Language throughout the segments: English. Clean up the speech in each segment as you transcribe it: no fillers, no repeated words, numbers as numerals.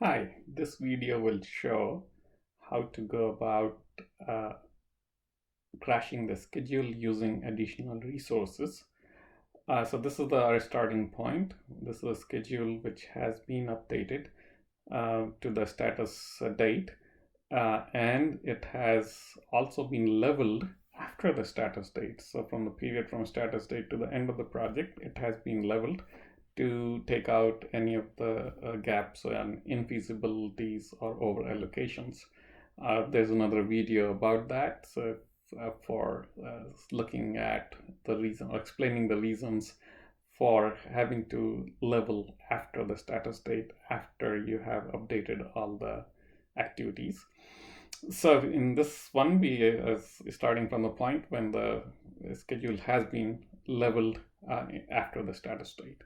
Hi, this video will show how to go about uh, crashing the schedule using additional resources. So this is our starting point. This is a schedule which has been updated to the status date, and it has also been leveled after the status date. So from the period from status date to the end of the project, it has been leveled to take out any of the gaps and infeasibilities or over allocations. There's another video about that. So for looking at the reason or explaining the reasons for having to level after the status date after you have updated all the activities. So in this one, we are starting from the point when the schedule has been leveled after the status date.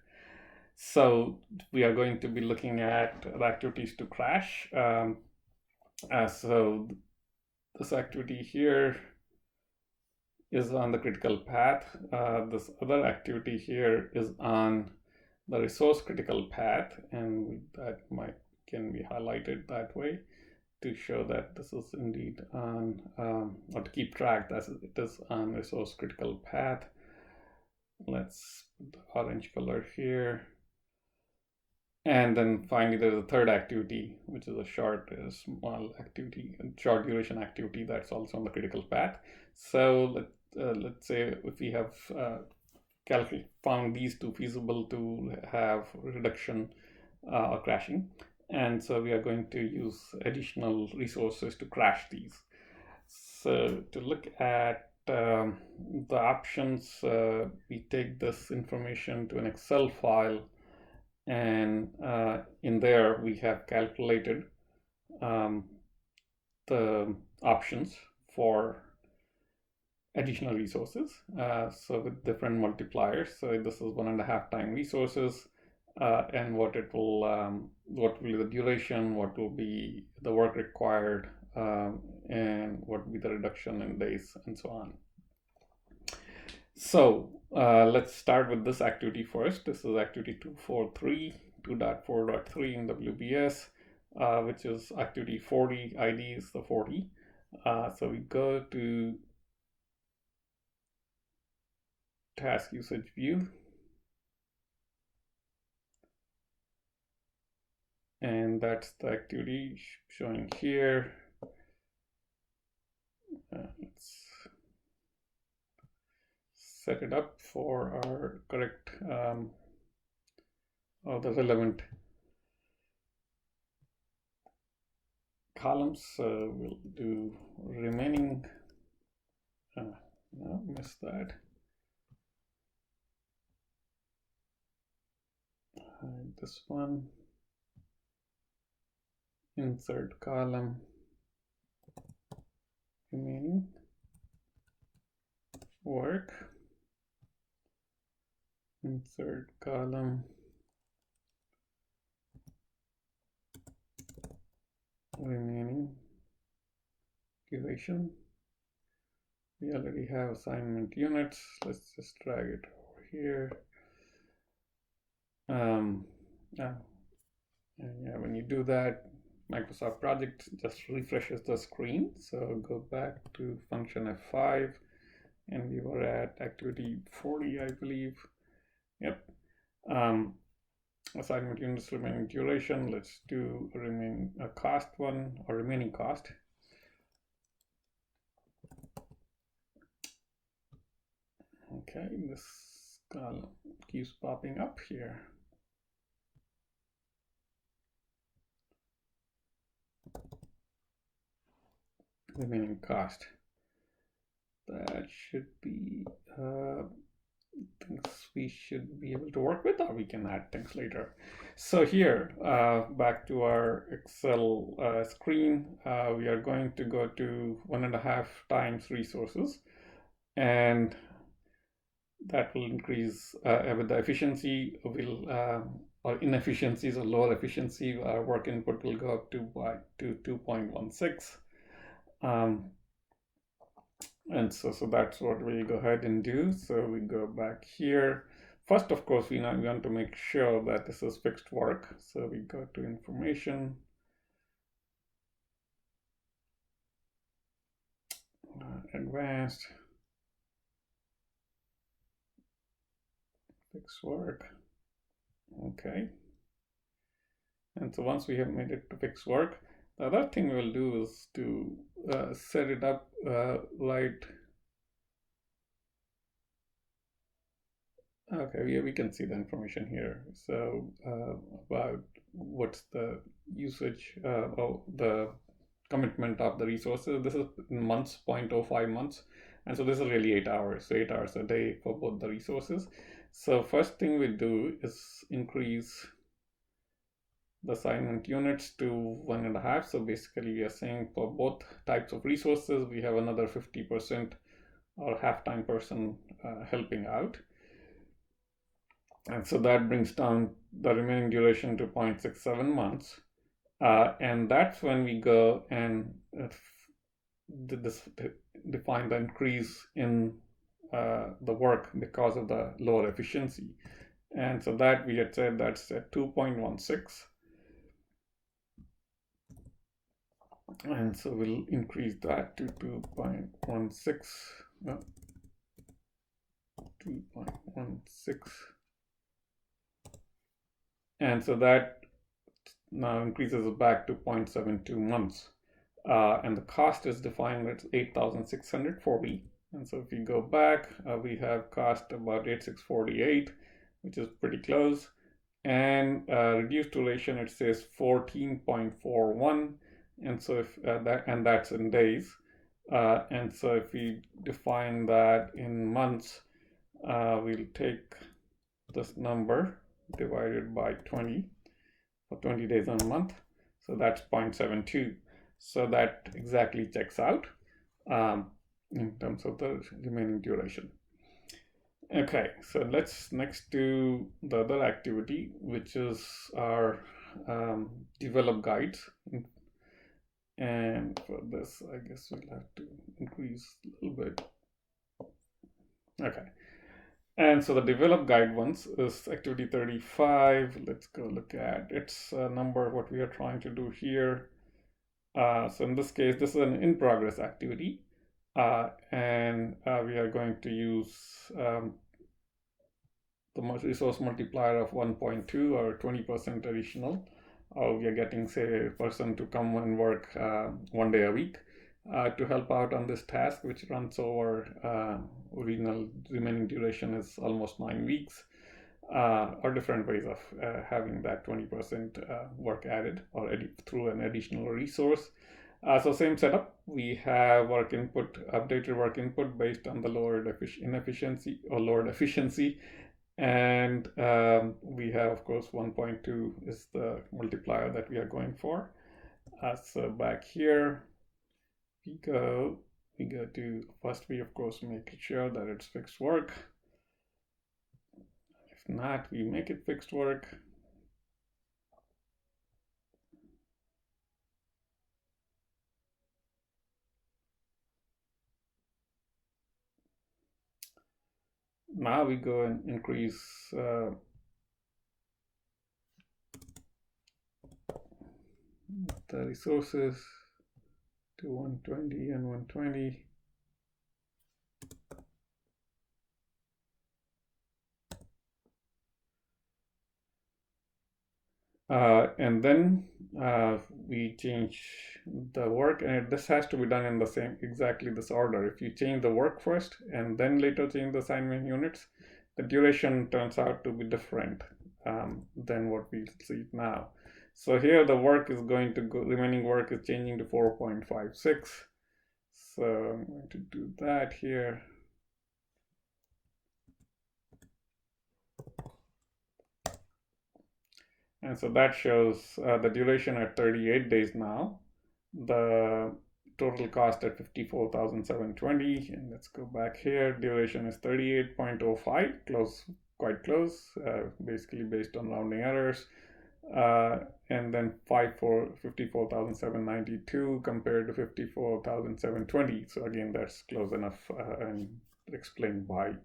So we are going to be looking at the activities to crash. So this activity here is on the critical path. This other activity here is on the resource critical path, and that can be highlighted that way to show that this is indeed on, or to keep track that it is on resource critical path. Let's put the orange color here. And then finally, there's a third activity, which is a short, small activity, short duration activity that's also on the critical path. So let's say if we have found these two feasible to have reduction or crashing, and so we are going to use additional resources to crash these. So to look at the options, we take this information to an Excel file, and in there we have calculated the options for additional resources, so with different multipliers. So this is 1.5 time resources, and what will be the duration, what will be the work required, and what will be the reduction in days, and so on. So let's start with this activity first. This is activity 243, 2.4.3 in WBS, which is activity 40. ID is the 40. So we go to task usage view. And that's the activity showing here. Let's set it up for our correct or the relevant columns. So we'll do remaining. No, missed that. Hide this one. Insert column. Remaining work. Insert column. Remaining duration. We already have assignment units. Let's just drag it over here. And yeah, when you do that, Microsoft Project just refreshes the screen. So go back to function F5, and we were at activity 40, I believe. Yep. Assignment units, remaining duration. Let's do cost one, or remaining cost. Okay, this column keeps popping up here. Remaining cost. That should be things we should be able to work with, or we can add things later. So here, back to our Excel screen, we are going to go to 1.5 times resources, and that will increase with the efficiency or inefficiencies or lower efficiency, our work input will go up to 2.16. And so that's what we go ahead and do. So we go back here. first, of course, we want to make sure that this is fixed work. So we go to information, advanced, fixed work. Okay. And so once we have made it to fixed work, the other thing we'll do is to set it up right. Okay, we can see the information here. So about what's the usage of the commitment of the resources. This is months, 0.05 months. And so this is really 8 hours, so 8 hours a day for both the resources. So first thing we do is increase the assignment units to 1.5. So basically we are saying for both types of resources, we have another 50% or half-time person helping out. And so that brings down the remaining duration to 0.67 months. And that's when we go and define the increase in the work because of the lower efficiency. And so that we had said that's at 2.16. And so we'll increase that to 2.16. No, 2.16. And so that now increases back to 0.72 months. And the cost is defined as 8,640. And so if we go back, we have cost about 8,648, which is pretty close. And reduced duration, it says 14.41. And so if that's in days. And so if we define that in months, we'll take this number divided by 20 for 20 days on a month. So that's 0.72. So that exactly checks out in terms of the remaining duration. Okay, so let's next do the other activity, which is our develop guides. And for this, I guess we'll have to increase a little bit. Okay. And so the develop guide ones is activity 35. Let's go look at its number, what we are trying to do here. So in this case, this is an in progress activity. And we are going to use the resource multiplier of 1.2 or 20% additional. We are getting, say, a person to come and work 1 day a week to help out on this task, which runs over original remaining duration is almost 9 weeks, or different ways of having that 20% work added or through an additional resource. So same setup, we have work input, updated work input based on the lowered inefficiency or lowered efficiency. And we have, of course, 1.2 is the multiplier that we are going for. So back here, we go to, first we, of course, make sure that it's fixed work. If not, we make it fixed work. Now we go and increase the resources to 120 and 120. And then we change the work, and this has to be done in the same exactly this order. If you change the work first and then later change the assignment units, the duration turns out to be different than what we see now. So here the work is going to go, remaining work is changing to 4.56. So I'm going to do that here. And so that shows the duration at 38 days now, the total cost at 54,720. And let's go back here. Duration is 38.05, close, quite close, basically based on rounding errors. And then 54,792 compared to 54,720. So again, that's close enough and explained by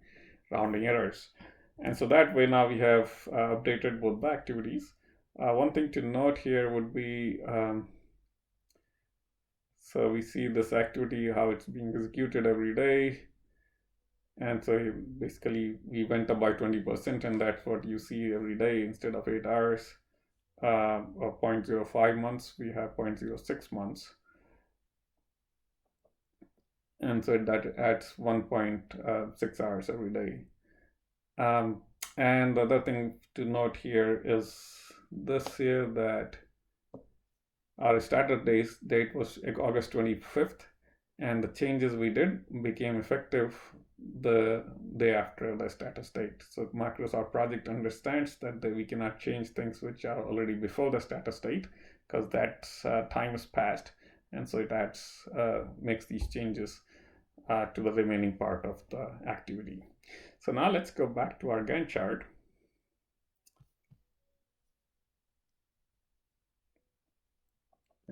rounding errors. And so that way now we have updated both the activities. One thing to note here would be, so we see this activity, how it's being executed every day. And so basically we went up by 20%, and that's what you see every day. Instead of 8 hours or 0.05 months, we have 0.06 months. And so that adds 1.6 hours every day. And the other thing to note here is this here, that our startup date was August 25th, and the changes we did became effective the day after the status date. So Microsoft project understands that we cannot change things which are already before the status date, because that time has passed, and so it makes these changes to the remaining part of the activity. So now let's go back to our Gantt chart.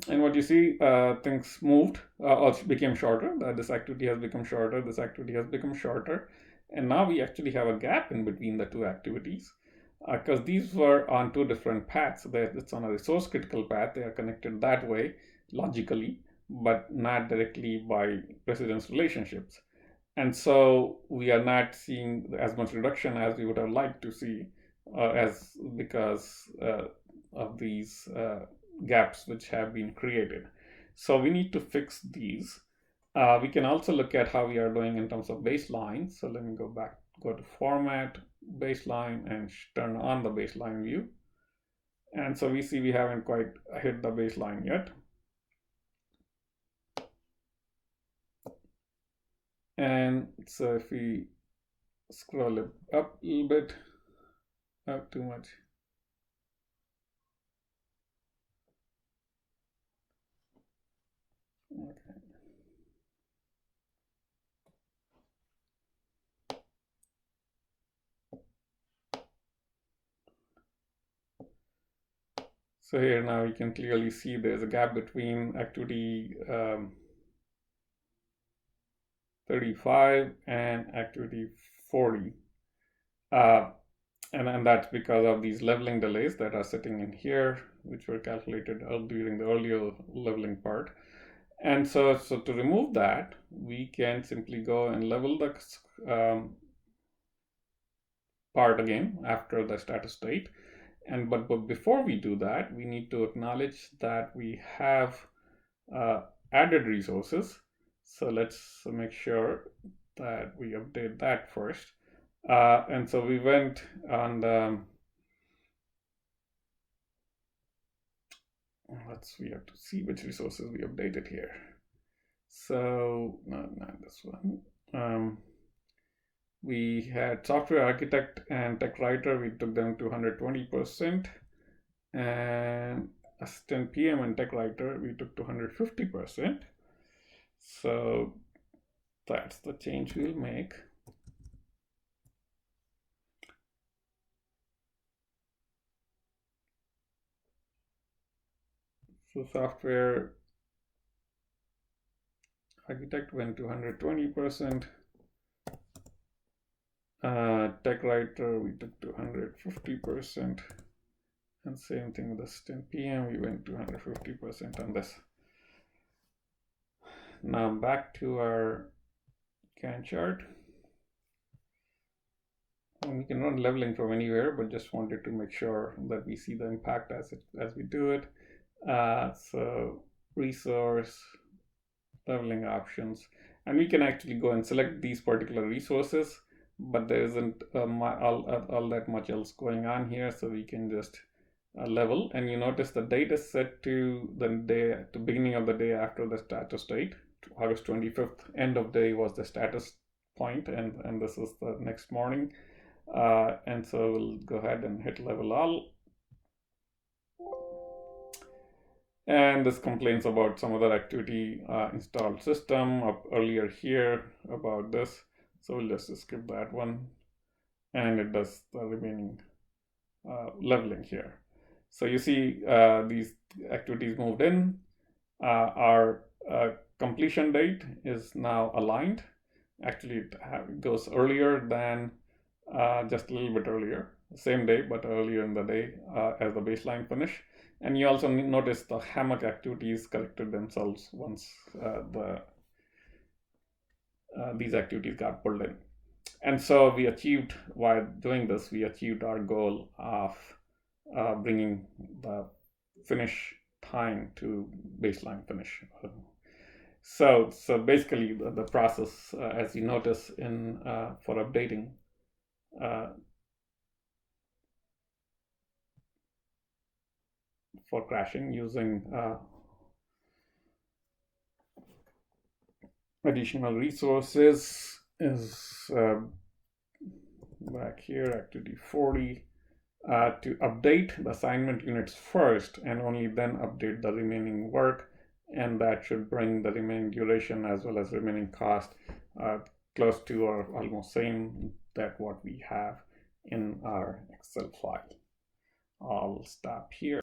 And what you see, things moved or became shorter. This activity has become shorter, this activity has become shorter. And now we actually have a gap in between the two activities, because these were on two different paths. It's on a resource critical path. They are connected that way logically, but not directly by precedence relationships. And so we are not seeing as much reduction as we would have liked to see, because of these gaps which have been created. So we need to fix these. We can also look at how we are doing in terms of baseline. So let me go to Format, Baseline, and turn on the baseline view. And so we see we haven't quite hit the baseline yet. And so if we scroll it up a little bit, not too much. Okay. So here now you can clearly see there's a gap between activity 35 and activity 40. And that's because of these leveling delays that are sitting in here, which were calculated during the earlier leveling part. And so to remove that, we can simply go and level the part again after the status state. But before we do that, we need to acknowledge that we have added resources. So let's make sure that we update that first. And so we went on the, we have to see which resources we updated here. So not this one. We had software architect and tech writer, we took them to 120%, and assistant PM and tech writer we took to 150%. So that's the change we'll make. So software architect went to 120%. Tech writer we took to 150%, and same thing with assistant PM, we went to 150% on this. Now back to our Gantt chart. And we can run leveling from anywhere, but just wanted to make sure that we see the impact as we do it. So resource, leveling options, and we can actually go and select these particular resources, but there isn't all that much else going on here, so we can just level. And you notice the date is set to the beginning of the day after the status date. August 25th, end of day was the status point, and this is the next morning. And so we'll go ahead and hit level all. And this complains about some other activity, installed system up earlier here about this. So we'll just skip that one. And it does the remaining leveling here. So you see these activities moved in. Our completion date is now aligned. Actually, it goes earlier than just a little bit earlier, same day, but earlier in the day as the baseline finish. And you also notice the hammock activities corrected themselves once these activities got pulled in. And so we achieved, while doing this, we achieved our goal of bringing the finish time to baseline finish. So basically, the process, as you notice in for updating, for crashing using additional resources is back here, activity 40, to update the assignment units first and only then update the remaining work, and that should bring the remaining duration as well as remaining cost close to or almost same that what we have in our Excel file. I'll stop here.